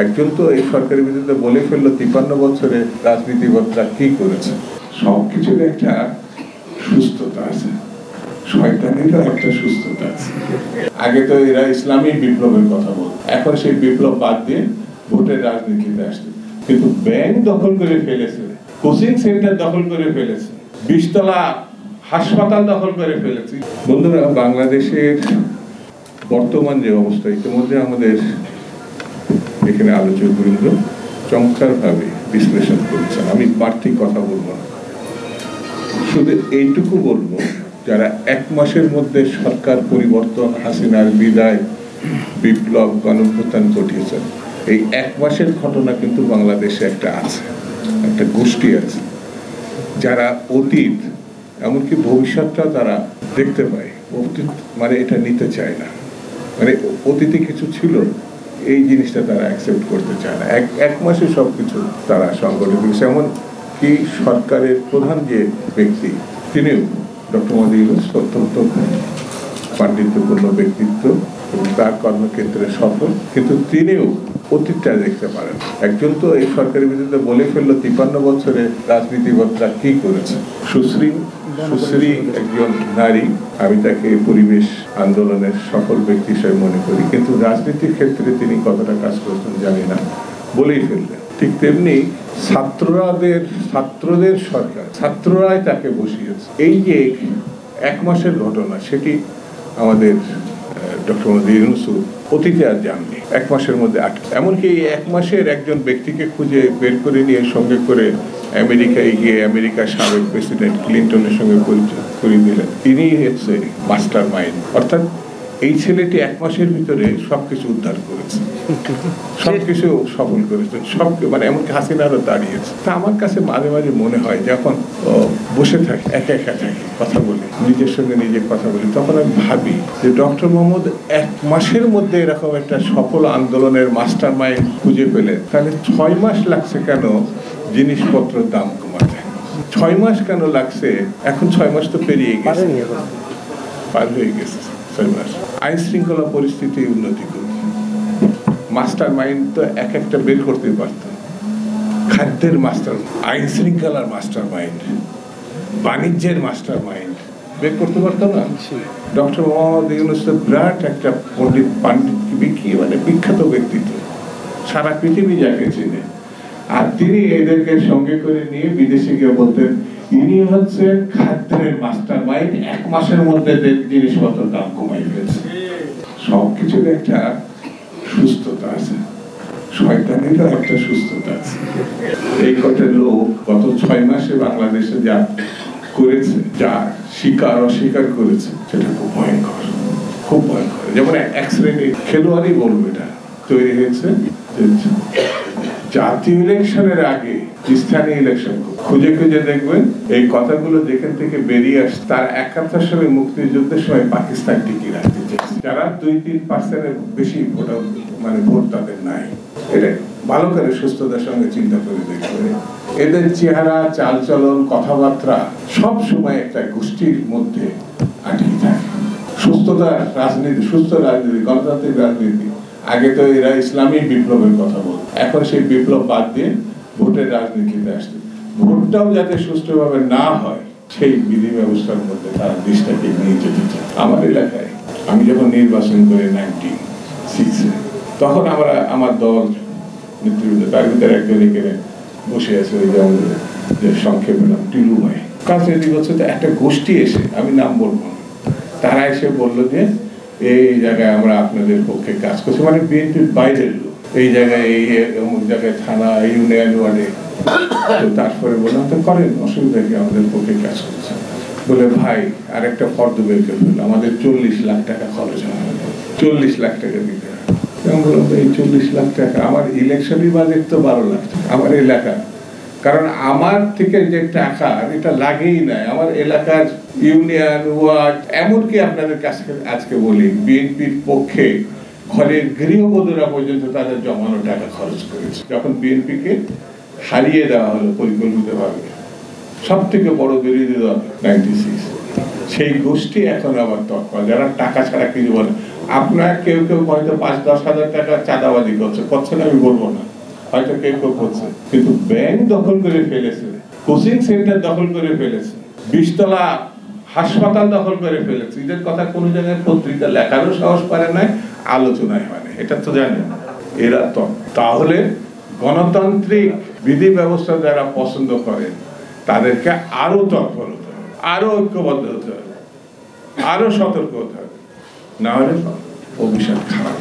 একজন তো এই সরকারের বিরুদ্ধে বলে ফেললো 53 বছরে রাজনীতিবিদরা কি করেছে। সবকিছুর একটা সুস্থতা আছে, শয়তানেরও একটা সুস্থতা আছে। আগে তো এরা ইসলামী বিপ্লবের কথা বলত, এখন সেই বিপ্লব বাদ দিয়ে ভোটের রাজনীতিতে আসছে। কিন্তু ব্যাংক দখল করে ফেলেছে, কোচিং সেন্টার দখল করে ফেলেছে, 20 তলা হাসপাতাল দখল করে ফেলেছে। বন্ধুরা, বাংলাদেশের বর্তমান যে অবস্থা, ইতিমধ্যে আমাদের এখানে আলোচক বৃন্দ চমৎকারভাবে বিশ্লেষণ করেছেন। আমি বাড়তি কথা বলবো না, শুধু এইটুকু বলবো, যারা 1 মাসের মধ্যে সরকার পরিবর্তন, হাসিনার বিদায়, বিপ্লব, গণঅভ্যুত্থান ঘটিয়েছেন, এই 1 মাসের ঘটনা কিন্তু বাংলাদেশে একটা আছে, একটা গোষ্ঠী আছে যারা অতীত এমনকি ভবিষ্যৎটাও তারা দেখতে পায়, অতীত মানে এটা নিতে চায় না, মানে অতীতে কিছু ছিল এই জিনিসটা তারা অ্যাকসেপ্ট করতে চায় না। 1 মাসে সবকিছু তারা সংগঠিত হয়েছে। এমন কি সরকারের প্রধান যে ব্যক্তি, তিনিও ডক্টর মোহাম্মদ ইউনূস অত্যন্ত পাণ্ডিত্যপূর্ণ ব্যক্তিত্ব এবং তার কর্মক্ষেত্রে সফল, কিন্তু তিনিও অতীতটা দেখতে পারেন। একজন তো এই সরকারের বিরুদ্ধে বলে ফেললো 53 বছরে রাজনীতিবিদরা কি করেছে। সুশ্রী একজন নারী, আমি তাকে পরিবেশ আন্দোলনের সফল ব্যক্তি হিসেবে মনে করি, কিন্তু রাজনীতির ক্ষেত্রে তিনি কতটা কাজ করতেন জানি না, বলেই ফেললেন। ঠিক তেমনি ছাত্রদের সরকার, ছাত্ররাই তাকে বসিয়েছে। এই যে 1 মাসের ঘটনা, সেটি আমাদের ডক্টর মোহাম্মদ ইউনূস অতীতে আর জাননি, 1 মাসের মধ্যে এমনকি 1 মাসের একজন ব্যক্তিকে খুঁজে বের করে নিয়ে সঙ্গে করে আমেরিকায় গিয়ে আমেরিকার সাবেক প্রেসিডেন্ট ক্লিন্টনের সঙ্গে পরিচয় করিয়ে দিলেন। তিনি হচ্ছে মাস্টার মাইন্ড, অর্থাৎ এই ছেলেটি 1 মাসের ভিতরে সবকিছু উদ্ধার করেছে, সবকিছু সফল করেছে, মানে এমনকি হাসিনারও দাঁড়িয়েছে। তা আমার কাছে মাঝে মাঝে মনে হয়, যখন বসে থাকি একা থাকি, কথা বলি, নিজের সঙ্গে নিজে কথা বলি, তখন আমি ভাবি যে ডক্টর মোহাম্মদ 1 মাসের মধ্যে এরকম একটা সফল আন্দোলনের মাস্টার মাইন্ড খুঁজে পেলে, তাহলে 6 মাস লাগছে কেন জিনিসপত্রের দাম কমাতে? 6 মাস কেন লাগছে? এখন 6 মাস তো পেরিয়ে গেছে, পার হয়ে গেছে 6 মাস। আইন শৃঙ্খলা পরিস্থিতি উন্নতি করবে, মাস্টার মাইন্ড তো একটা বের করতে পারত। খাদ্যের মাস্টার, আইন শৃঙ্খলার মাস্টার মাইন্ড, বাণিজ্যের মাস্টার মাইন্ড বের করতে পারতো না? ডক্টর মোহাম্মদ ইউনূস বিরাট একটা মানে বিখ্যাত ব্যক্তিত্ব, সারা পৃথিবী যাকে চিনে। আর তিনি এদেরকে সঙ্গে করে নিয়ে বিদেশে গিয়ে বলতেন, ইনি হচ্ছে খাদ্যের মাস্টার মাইন্ড, 1 মাসের মধ্যে জিনিসপত্র দাম কমাই ফেলছে। সবকিছুর একটা সুস্থতা আছে, শয়তানেরও একটা সুস্থতা আছে। এই কটা লোক গত 6 মাসে বাংলাদেশে যা করেছে, যা অস্বীকার করেছে, সেটা খুব ভয়ঙ্কর, খুব ভয়ঙ্কর। যেমন 1 শ্রেণীর খেলোয়াড়ই বলবো, এটা তৈরি হয়েছে জাতীয় ইলেকশনের আগে স্থানীয় ইলেকশন খুঁজে দেখবেন এই কথাগুলো যেখান থেকে বেরিয়ে আসছে। তার 71 সালে মুক্তিযুদ্ধের সময় পাকিস্তান টিকিয়ে রাখতে চেয়েছে, যারা 2-3% বেশি ভোট তাদের নাই। এটা ভালো করে সুস্থতার সঙ্গে চিন্তা করে দেখবে, এদের চেহারা, চালচলন, কথাবার্তা সব সময় একটা গোষ্ঠীর মধ্যে আটকে থাকে। সুস্থ রাজনীতি, গণতান্ত্রিক রাজনীতি। আগে তো এরা ইসলামী বিপ্লবের কথা বলত, এখন সেই বিপ্লব বাদ দিয়ে ভোটের রাজনীতিতে আসছে। ভোটটাও যাতে সুষ্ঠুভাবে না হয়, সেই বিধি ব্যবস্থার মধ্যে তারা দেশটাকে নিয়ে যেতে চায়। আমার এলাকায় আমি যখন নির্বাচন করি 96-এ, তখন আমার দল নেতৃবৃন্দ, তার ভিতরে একজন এখানে বসে আছে, ওই যে সংক্ষেপে নাম টিলু ভাই, রাজনৈতিক হচ্ছে একটা গোষ্ঠী এসে, আমি নাম বলবো না, তারা এসে বললো যে এই জায়গায় আমরা আপনাদের পক্ষে কাজ করছি, মানে বিএনপির বাইরের লোক, এই জায়গায় এই অমুক জায়গায় থানা, ইউনিয়ন ওয়ার্ডে। তারপরে বললাম, তো করেন, অসুবিধা কি, আমাদের পক্ষে কাজ করছে। বলে ভাই আর একটা ফর্দ বের করে ফেললো, আমাদের 40 লাখ টাকা খরচ হয়, 40 লাখ টাকা দিতে হয়। বললাম, এই 40 লাখ টাকা, আমার ইলেকশনই বাজেট তো 12 লাখ টাকা আমার এলাকা, কারণ আমার থেকে যে টাকা এটা লাগেই নাই আমার এলাকার ইউনিয়ন ওয়ার্ড। এমনকি আপনাদের কাছে আজকে বলি, বিএনপির পক্ষে ঘরের গৃহবধূরা পর্যন্ত তাদের জমানো টাকা খরচ করেছে, যখন বিএনপিকে হারিয়ে দেওয়া হলো পরিকল্পিতভাবে। সব থেকে বড় বিরোধী দল 96, সেই গোষ্ঠী এখন আবার তৎপর, যারা টাকা ছাড়া কিছু বলে। আপনার কেউ কেউ হয়তো 5-10 হাজার টাকা চাঁদাবাজি করছে না, আমি বলবো না, হয়তো কেউ কেউ করছে, কিন্তু ব্যাংক দখল করে ফেলেছে, কোচিং সেন্টার দখল করে ফেলেছে, 20 তলা হাসপাতাল দখল করে ফেলেছে। এদের কথা কোনো জায়গায় পত্রিকা লেখারও সাহস পারে নাই, আলোচনায় হয় না, এটা তো জানেন। এরা তো তাহলে গণতান্ত্রিক বিধি ব্যবস্থা যারা পছন্দ করেন তাদেরকে আরো তৎপর হতে হবে, আরো ঐক্যবদ্ধ হতে হবে, আরো সতর্ক হতে হবে, না হলে ভবিষ্যৎ খারাপ।